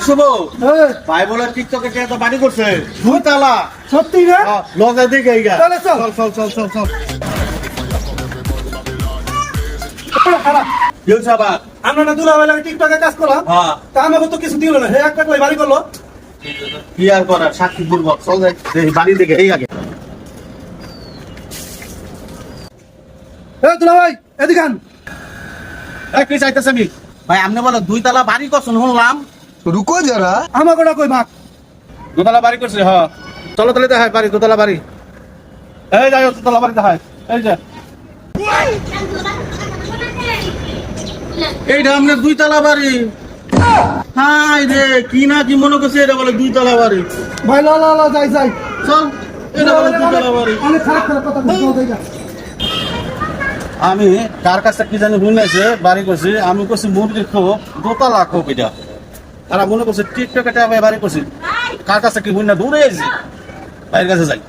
শুভ ভাই বলে টিকটকে কে তো বাড়ি করছে দুই তালা। সত্যি রে? লজা দিকে এইগা। তাহলে চল। চল চল চল চল। খারাপ। কি হইছে আবার? আমরা না দুলা বেলা টিকটকে কাজ করলাম, হ্যাঁ তা আমাকে তো কিছু দিল না। হে এক টাকা বাড়ি করলো। কি আর করার, সাক্ষী দুর্বল। চল যাই দেখি বাড়ি দিকে এই আগে। এ দুলা ভাই এদিকে আন। এই কি চাইতেছে আমি? ভাই আপনি বলে দুই তালা বাড়ি করছেন শুনলাম। रुको जरा। আমাকে ওটা কই ভাগ। দোতলা বাড়ি করছে হ্যাঁ। চলো তাহলে দেখায় বাড়ি, দোতলা বাড়ি। এই যাই দোতলা বাড়ি দেখায়। এই যে এইটা আপনার দুই তালা বাড়ি। হাই রে কি না কি মনে করছে এটা বলে দুই তালা বাড়ি। ভাই লা লা লা যাই যাই। চল এটা বলে দুই তালা বাড়ি। অনেক খারাপ খারাপ কথা বলছো। আমি কার কাছে কি জানি শুনেছে বাড়ি করছি, আমি করছি মুরগির খোপ দোতলা খোপ এটা। আর মনে করছে টিকটকে বাড়ি করছি, কার কাছে কি শুনে দূরে এসেছি, বাইরের কাছে যাই।